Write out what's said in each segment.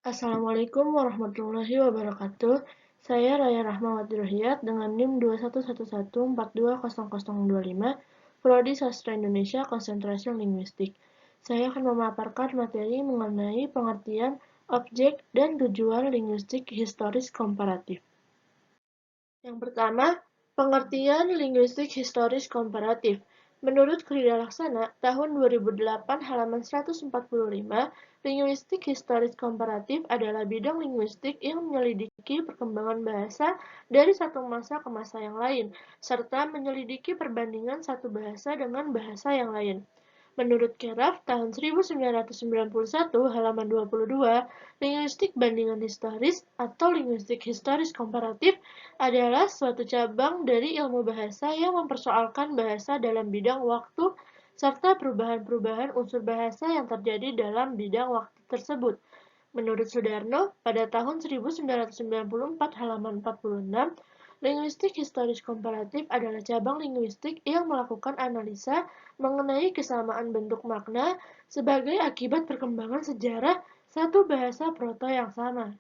Assalamualaikum warahmatullahi wabarakatuh. Saya Raya Rahmawati Ruhyat dengan NIM 2111420025, Prodi Sastra Indonesia Konsentrasi Linguistik. Saya akan memaparkan materi mengenai pengertian objek dan tujuan linguistik historis komparatif. Yang pertama, pengertian linguistik historis komparatif. Menurut Krida Laksana, tahun 2008 halaman 145, linguistik historis komparatif adalah bidang linguistik yang menyelidiki perkembangan bahasa dari satu masa ke masa yang lain, serta menyelidiki perbandingan satu bahasa dengan bahasa yang lain. Menurut Keraf, tahun 1991, halaman 22, linguistik bandingan historis atau linguistik historis komparatif adalah suatu cabang dari ilmu bahasa yang mempersoalkan bahasa dalam bidang waktu serta perubahan-perubahan unsur bahasa yang terjadi dalam bidang waktu tersebut. Menurut Sudarno, pada tahun 1994 halaman 46, linguistik historis komparatif adalah cabang linguistik yang melakukan analisa mengenai kesamaan bentuk makna sebagai akibat perkembangan sejarah satu bahasa proto yang sama.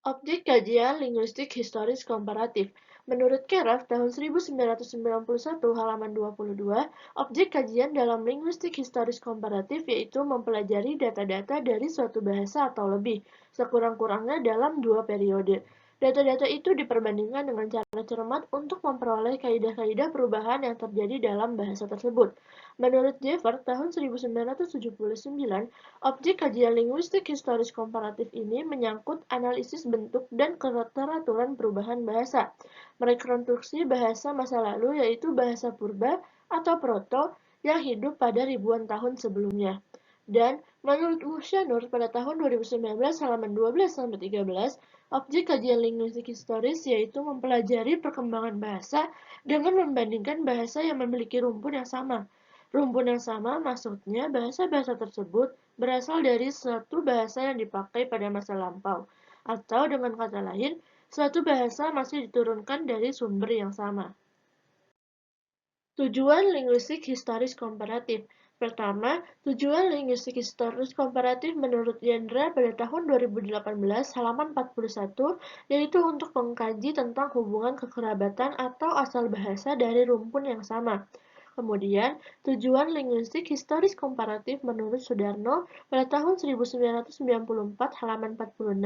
Objek kajian linguistik historis komparatif. Menurut Keraf, tahun 1991 halaman 22, objek kajian dalam linguistik historis komparatif yaitu mempelajari data-data dari suatu bahasa atau lebih, sekurang-kurangnya dalam dua periode. Data-data itu diperbandingkan dengan cara cermat untuk memperoleh kaidah-kaidah perubahan yang terjadi dalam bahasa tersebut. Menurut Jeffer, tahun 1979, objek kajian linguistik historis komparatif ini menyangkut analisis bentuk dan keteraturan perubahan bahasa, merekonstruksi bahasa masa lalu yaitu bahasa purba atau proto yang hidup pada ribuan tahun sebelumnya. Dan menurut Musyanur pada tahun 2019 halaman 12-13, objek kajian linguistik historis yaitu mempelajari perkembangan bahasa dengan membandingkan bahasa yang memiliki rumpun yang sama. Rumpun yang sama maksudnya bahasa-bahasa tersebut berasal dari suatu bahasa yang dipakai pada masa lampau, atau dengan kata lain, suatu bahasa masih diturunkan dari sumber yang sama. Tujuan linguistik historis komparatif. Pertama, tujuan linguistik historis komparatif menurut Yendra pada tahun 2018 halaman 41 yaitu untuk mengkaji tentang hubungan kekerabatan atau asal bahasa dari rumpun yang sama. Kemudian, tujuan linguistik historis komparatif menurut Sudarno pada tahun 1994 halaman 46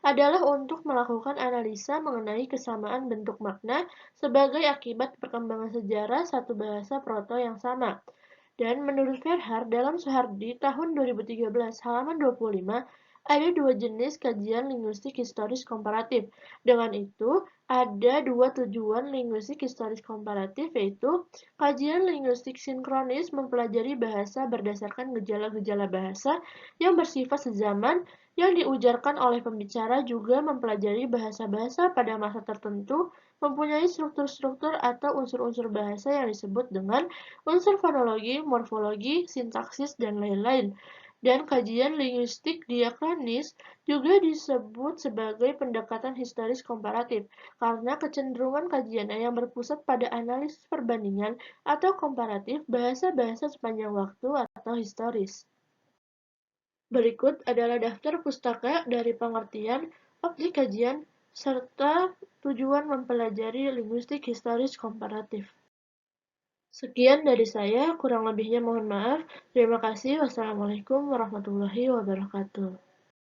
adalah untuk melakukan analisa mengenai kesamaan bentuk makna sebagai akibat perkembangan sejarah satu bahasa proto yang sama. Dan menurut Verhar, dalam Suhardi tahun 2013 halaman 25, ada dua jenis kajian linguistik historis komparatif. Dengan itu, ada dua tujuan linguistik historis komparatif, yaitu kajian linguistik sinkronis mempelajari bahasa berdasarkan gejala-gejala bahasa yang bersifat sezaman yang diujarkan oleh pembicara, juga mempelajari bahasa-bahasa pada masa tertentu mempunyai struktur-struktur atau unsur-unsur bahasa yang disebut dengan unsur fonologi, morfologi, sintaksis, dan lain-lain. Dan kajian linguistik diakronis juga disebut sebagai pendekatan historis komparatif, karena kecenderungan kajiannya yang berpusat pada analisis perbandingan atau komparatif bahasa-bahasa sepanjang waktu atau historis. Berikut adalah daftar pustaka dari pengertian, objek kajian, serta tujuan mempelajari linguistik historis komparatif. Sekian dari saya, kurang lebihnya mohon maaf. Terima kasih. Wassalamualaikum warahmatullahi wabarakatuh.